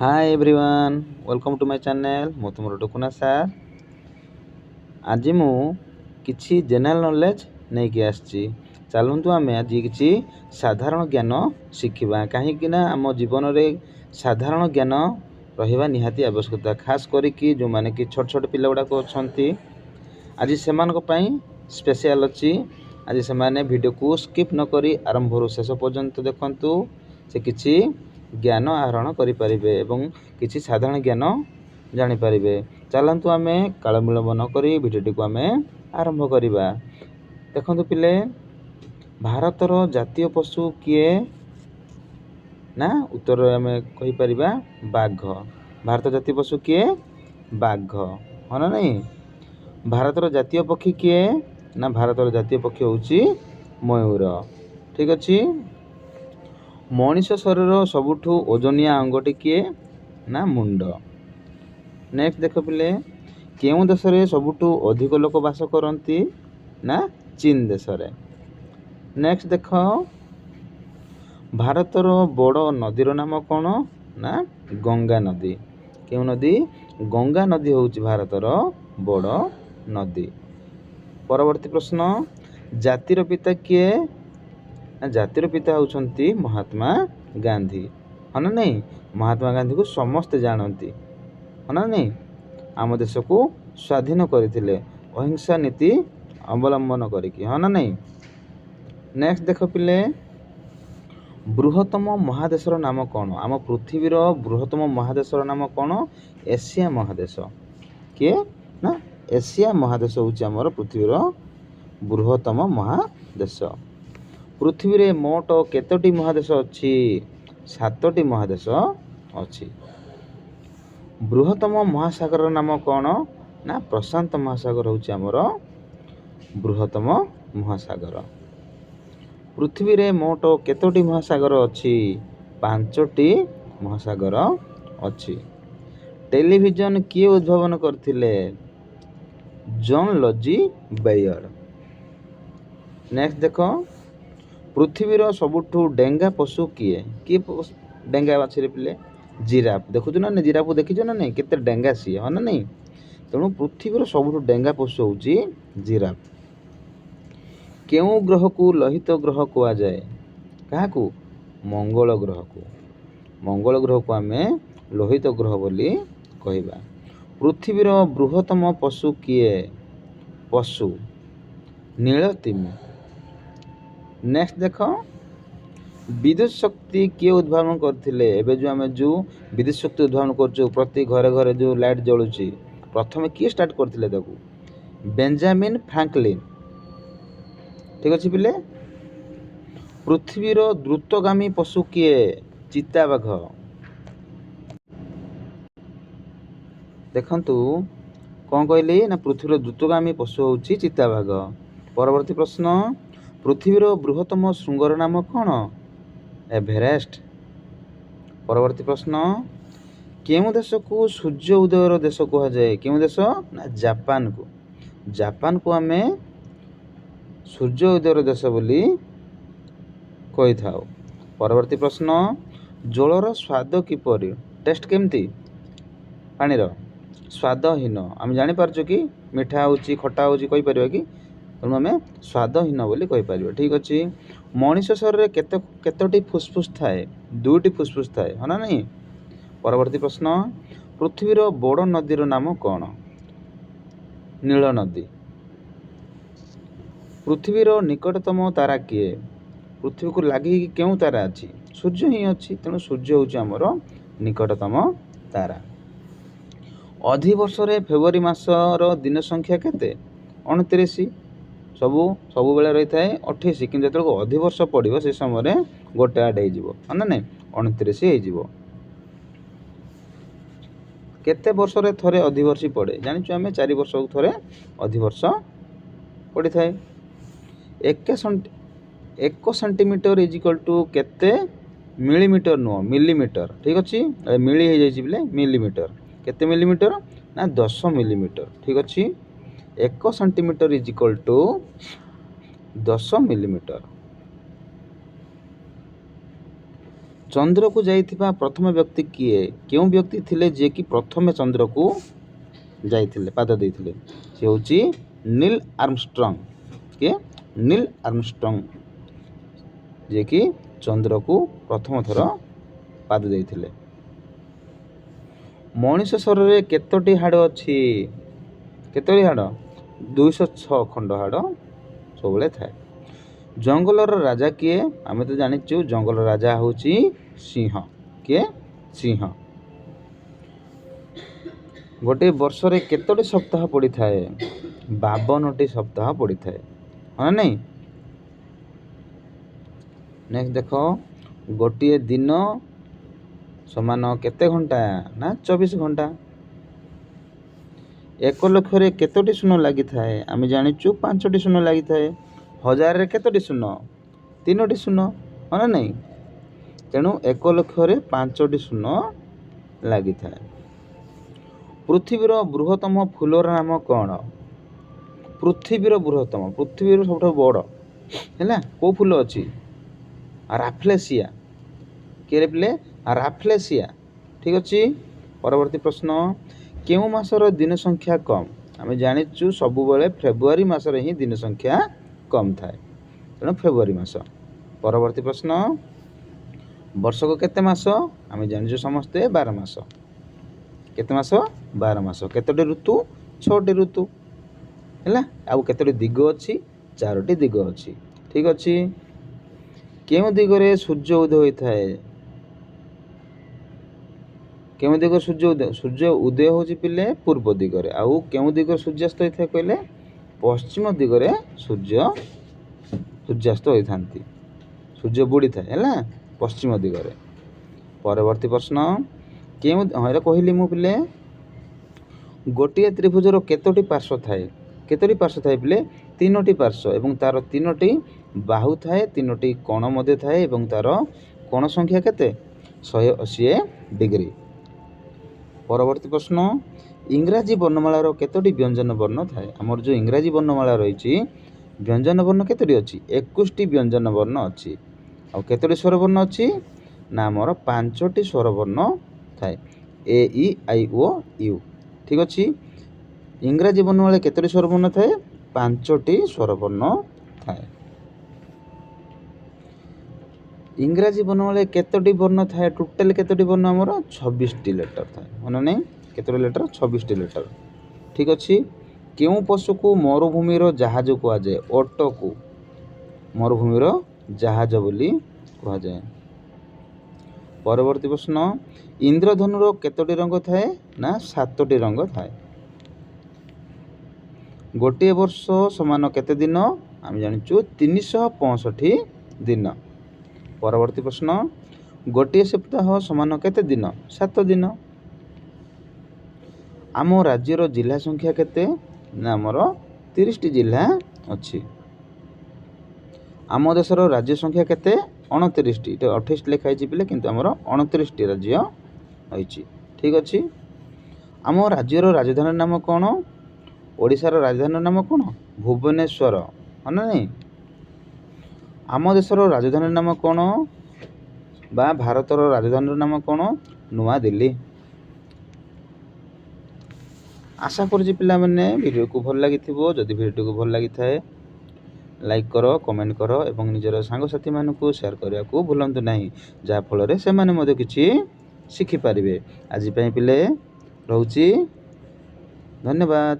Hi everyone welcome to my channel मु तुम टुकुना सार आज मु किछि जनरल नॉलेज नहीं कि आछि चलंतु आमे आज किछि साधारण ज्ञान शिखिबा कहीं ना आम जीवन रे साधारण ज्ञान रहिबा निहाती आवश्यकता खास करी कि जो माने कि छोट छोट पिला गुडा को अछंती आज सेमान को पई स्पेशल अछि आज से माने वीडियो को स्किप न करी आरंभ रु शेष पर्यंत देखंतु से किछि ज्ञान आहरण करि परिबे एवं किछि साधारण ज्ञान जानि परिबे चलंतु आमे काल विलंब न करी वीडियो को आमे आरंभ करिबा देखंतु पिले भारतर जातीय पशु किए ना उत्तर आमे कहि परिबा बाघ भारत जातीय पशु किए बाघ हना नहीं भारतर जातीय पक्षी किए ना भारतर जातीय पक्षी होउची मयूर ठीक अछि मनीष शरीर सबुठु ओजनिया अंगटी किए ना मुंड नेक्स्ट देख पिले केउ देश रे सबुठु अधिक लोक वास करंती ना चीन देश रे नेक्स्ट देख भारतर बड़ नदीर नाम कौन ना गंगा नदी केउ नदी गंगा नदी होउची भारतर बड़ नदी परवर्ती प्रश्न जातिर पिता किए जातिर पिता होउछंती महात्मा गांधी हना नहीं महात्मा गांधी को समस्त जानती हना नहीं आम देश को स्वाधीन करथिले अहिंसा नीति अवलंबन करिकी हना नहीं नेक्स्ट देख पिले बृहत्तम महादेशर नाम कौन आम पृथ्वीर बृहत्तम महादेशर नाम कौन एशिया महादेश के ना एशिया महादेश होउची हमर पृथ्वीर बृहत्तम महादेश पृथ्वी रे मोट केतोटी महादेश अछि 7टी महादेश अछि बृहत्तम महासागर नाम कौन ना प्रशांत महासागर होउची हमर बृहत्तम महासागर पृथ्वी रे मोट केतोटी महासागर अछि 5टी महासागर अछि टेलीविजन किए उद्भावन करथिले जॉन लॉजी बेयर नेक्स्ट देखो पृथ्वीर सबुठु डेंगा पशु किए किए डेंगा बाछरे पिले जिराफ देखु ना नहीं जिराफ को देखिछ ना नहीं केते डेंगा सी है ना नहीं तेणु पृथ्वीर सबुठु डेंगा पशु होउची जिराफ केउ ग्रह को लोहित ग्रह कुआ जाए कहा को मंगल ग्रह को आमे लोहित ग्रह बोली कहिबा पृथ्वीर बृहत्तम पशु किए पशु नीलतिमी नेक्स्ट देखो विद्युत शक्ति किए उद्भावन करथिले एबे जो आमे जो विद्युत शक्ति उद्भावन करछु प्रति घरे घरे जो लाइट जळुची प्रथमे किए स्टार्ट करथिले ताकू बेंजामिन फ्रैंकलिन ठीक अछि पिले पृथ्वीर द्रुतगामी पशु किए चिताबाघ देखंतु कोन कहली ना पृथ्वीर द्रुतगामी पशु होउची चिताबाघ परवर्ती प्रश्न पृथ्वीर बृहत्तम शृंगर नाम कौन एवरेस्ट परवर्ती प्रश्न केउ देश को सूर्य उदयर देश कहा जाए केउ देश ना जापान को आमे सूर्य उदयर देश बोली कहि थाउ परवर्ती प्रश्न जलर स्वाद किपरि टेस्ट केमती पानीर स्वादहीन आम जानी पारछु कि मिठा होची खट्टा होची कहि परिबा कि तेणु आम स्वादहीन बोली कहि परिबा ठीक अछि मनीष शरीर केतोटी फुसफुस थाए 2टी फुसफुस थाए हना नहीं परवर्ती प्रश्न पृथ्वीर बड़ नदीर नाम कौन नील नदी पृथ्वीर निकटतम तारा किए पृथ्वी को लागि केउ तारा अछि सूर्य ही अछि तेणु सूर्य होउची हमर निकटतम तारा अधिवर्ष रे फेब्रुआरी मासर दिन संख्या केते 29 सबु बेले रही थाए 28 किंतु जतको अधिवर्ष पड़िबो से समय रे गोटे आड हे जिवो हना नै 29 हे जिवो केते वर्ष रे थरे अधिवर्षी पड़े जानिछु हमें 4 वर्ष को थरे अधिवर्ष पड़ी थाए 1 सेंटीमीटर इज इक्वल टू केते मिलीमीटर नो मिलीमीटर ठीक अछि मिली हे जाई बिले मिलीमीटर केते मिलीमीटर ना 10 मिलीमीटर ठीक अछि 1 centimetre is equal to 10 millimetre ଚନ୍ଦ୍ରକୁ ଯାଇଥିବା ପ୍ରଥମ ବ୍ୟକ୍ତି କିଏ? କେଉଁ ବ୍ୟକ୍ତି ଥିଲେ ଯିଏକି ପ୍ରଥମେ ଚନ୍ଦ୍ରକୁ ଯାଇଥିଲେ, ପାଦ ଦେଇଥିଲେ? ସେ ହେଉଛି ନୀଲ ଆର୍ମଷ୍ଟ୍ରଙ୍ଗ। କିଏ? ନୀଲ ଆର୍ମଷ୍ଟ୍ରଙ୍ଗ, ଯିଏକି ଚନ୍ଦ୍ରକୁ ପ୍ରଥମ ଥର ପାଦ ଦେଇଥିଲେ। ମଣିଷ ଶରୀରରେ କେତୋଟି ହାଡ଼ ଅଛି? କେତୋଟି ହାଡ଼? 206 ଖଣ୍ଡ ହାଡ଼ ସବୁବେଳେ ଥାଏ। ଜଙ୍ଗଲର ରାଜା କିଏ? ଆମେ ତ ଜାଣିଛୁ ଜଙ୍ଗଲର ରାଜା ହେଉଛି ସିଂହ। କିଏ? ସିଂହ। ଗୋଟିଏ ବର୍ଷରେ କେତୋଟି ସପ୍ତାହ ପଡ଼ିଥାଏ? 52ଟି ସପ୍ତାହ ପଡ଼ିଥାଏ, ହଁ ନା ନାହିଁ? ନେକ୍ସଟ ଦେଖ, ଗୋଟିଏ ଦିନ ସମାନ କେତେ ଘଣ୍ଟା? ନା 24 ଘଣ୍ଟା। 1 ଲକ୍ଷରେ କେତୋଟି ଶୂନ ଲାଗିଥାଏ? ଆମେ ଜାଣିଛୁ 5ଟି ଶୂନ ଲାଗିଥାଏ। 1000ରେ କେତୋଟି ଶୂନ? 3ଟି ଶୂନ, ହଁ ନା ନାହିଁ? ତେଣୁ 1 ଲକ୍ଷରେ 5ଟି ଶୂନ ଲାଗିଥାଏ। ପୃଥିବୀର ବୃହତ୍ତମ ଫୁଲର ନାମ କ'ଣ? ପୃଥିବୀର ବୃହତ୍ତମ, ପୃଥିବୀର ସବୁଠାରୁ ବଡ଼ ହେଲା କେଉଁ ଫୁଲ ଅଛି? ରାଫ୍ଲେସିଆ। କିଏ ପିଲେ? ରାଫ୍ଲେସିଆ। ଠିକ୍ ଅଛି। ପରବର୍ତ୍ତୀ ପ୍ରଶ୍ନ, କେଉଁ ମାସର ଦିନ ସଂଖ୍ୟା କମ୍? ଆମେ ଜାଣିଛୁ ସବୁବେଳେ ଫେବୃଆରୀ ମାସରେ ହିଁ ଦିନ ସଂଖ୍ୟା କମ୍ ଥାଏ, ତେଣୁ ଫେବୃଆରୀ ମାସ। ପରବର୍ତ୍ତୀ ପ୍ରଶ୍ନ, ବର୍ଷକ କେତେ ମାସ? ଆମେ ଜାଣିଛୁ ସମସ୍ତେ 12 ମାସ। କେତେ ମାସ? 12 ମାସ। କେତୋଟି ଋତୁ? 6ଟି ଋତୁ ହେଲା। ଆଉ କେତୋଟି ଦିଗ ଅଛି? 4ଟି ଦିଗ ଅଛି। ଠିକ୍ ଅଛି। କେଉଁ ଦିଗରେ ସୂର୍ଯ୍ୟ ଉଦୟ ହୋଇଥାଏ? କେଉଁ ଦିଗରେ ସୂର୍ଯ୍ୟ ଉଦୟ? ସୂର୍ଯ୍ୟ ଉଦୟ ହେଉଛି ପିଲେ ପୂର୍ବ ଦିଗରେ। ଆଉ କେଉଁ ଦିଗରେ ସୂର୍ଯ୍ୟାସ୍ତ ହୋଇଥାଏ କହିଲେ? ପଶ୍ଚିମ ଦିଗରେ ସୂର୍ଯ୍ୟାସ୍ତ ହୋଇଥାନ୍ତି। ସୂର୍ଯ୍ୟ ବୁଡ଼ିଥାଏ ହେଲା ପଶ୍ଚିମ ଦିଗରେ। ପରବର୍ତ୍ତୀ ପ୍ରଶ୍ନ, କେଉଁ ଏଇଟା କହିଲି ମୁଁ ପିଲେ, ଗୋଟିଏ ତ୍ରିଭୁଜର କେତୋଟି ପାର୍ଶ୍ୱ ଥାଏ? କେତୋଟି ପାର୍ଶ୍ୱ ଥାଏ ପିଲେ? 3ଟି ପାର୍ଶ୍ୱ ଏବଂ ତାର 3ଟି ବାହୁ ଥାଏ, 3ଟି କୋଣ ମଧ୍ୟ ଥାଏ ଏବଂ ତାର କୋଣ ସଂଖ୍ୟା କେତେ? 180 ଡିଗ୍ରୀ। ପରବର୍ତ୍ତୀ ପ୍ରଶ୍ନ, ଇଂରାଜୀ ବର୍ଣ୍ଣମାଳାର କେତୋଟି ବ୍ୟଞ୍ଜନ ବର୍ଣ୍ଣ ଥାଏ? ଆମର ଯେଉଁ ଇଂରାଜୀ ବର୍ଣ୍ଣମାଳା ରହିଛି, ବ୍ୟଞ୍ଜନ ବର୍ଣ୍ଣ କେତୋଟି ଅଛି? 21ଟି ବ୍ୟଞ୍ଜନ ବର୍ଣ୍ଣ ଅଛି। ଆଉ କେତୋଟି ସ୍ୱରବର୍ଣ୍ଣ ଅଛି? ନା ଆମର 5ଟି ସ୍ୱରବର୍ଣ୍ଣ ଥାଏ, ଏ ଇ ଆଇ ଓ ୟୁ। ଠିକ୍ ଅଛି। ଇଂରାଜୀ ବର୍ଣ୍ଣମାଳାରେ କେତୋଟି ସ୍ୱରବର୍ଣ୍ଣ ଥାଏ? 5ଟି ସ୍ୱରବର୍ଣ୍ଣ ଥାଏ। ଇଂରାଜୀ ବର୍ଣ୍ଣମାଳାରେ କେତୋଟି ବର୍ଣ୍ଣ ଥାଏ? ଟୋଟାଲ କେତୋଟି ବର୍ଣ୍ଣ? ଆମର 26ଟି ଲେଟର ଥାଏ, ମାନେ ନାହିଁ? କେତୋଟି ଲେଟର? 26ଟି ଲେଟର। ଠିକ୍ ଅଛି। କେଉଁ ପଶୁକୁ ମରୁଭୂମିର ଜାହାଜ କୁହାଯାଏ? ଓଟକୁ ମରୁଭୂମିର ଜାହାଜ ବୋଲି କୁହାଯାଏ। ପରବର୍ତ୍ତୀ ପ୍ରଶ୍ନ, ଇନ୍ଦ୍ରଧନୁର କେତୋଟି ରଙ୍ଗ ଥାଏ? ନା 7ଟି ରଙ୍ଗ ଥାଏ। ଗୋଟିଏ ବର୍ଷ ସମାନ କେତେ ଦିନ? ଆମେ ଜାଣିଛୁ 365 ଦିନ। ପରବର୍ତ୍ତୀ ପ୍ରଶ୍ନ, ଗୋଟିଏ ସପ୍ତାହ ସମାନ କେତେ ଦିନ? 7 ଦିନ। ଆମ ରାଜ୍ୟର ଜିଲ୍ଲା ସଂଖ୍ୟା କେତେ? ନା ଆମର 30ଟି ଜିଲ୍ଲା ଅଛି। ଆମ ଦେଶର ରାଜ୍ୟ ସଂଖ୍ୟା କେତେ? 29ଟି। ଏଠି 28 ଲେଖା ହେଇଛି ପିଲେ, କିନ୍ତୁ ଆମର 29ଟି ରାଜ୍ୟ ରହିଛି। ଠିକ୍ ଅଛି। ଆମ ରାଜ୍ୟର ରାଜଧାନୀର ନାମ କ'ଣ? ଓଡ଼ିଶାର ରାଜଧାନୀର ନାମ କ'ଣ? ଭୁବନେଶ୍ୱର, ହଁ ନା ନାହିଁ? ଆମ ଦେଶର ରାଜଧାନୀର ନାମ କ'ଣ? ବା ଭାରତର ରାଜଧାନୀର ନାମ କ'ଣ? ନୂଆଦିଲ୍ଲୀ। ଆଶା କରୁଛି ପିଲାମାନେ ଭିଡ଼ିଓକୁ ଭଲ ଲାଗିଥିବ। ଯଦି ଭିଡ଼ିଓକୁ ଭଲ ଲାଗିଥାଏ ଲାଇକ୍ କର, କମେଣ୍ଟ କର ଏବଂ ନିଜର ସାଙ୍ଗସାଥିମାନଙ୍କୁ ସେୟାର କରିବାକୁ ଭୁଲନ୍ତୁ ନାହିଁ, ଯାହାଫଳରେ ସେମାନେ ମଧ୍ୟ କିଛି ଶିଖିପାରିବେ। ଆଜି ପାଇଁ ପିଲେ ରହୁଛି, ଧନ୍ୟବାଦ।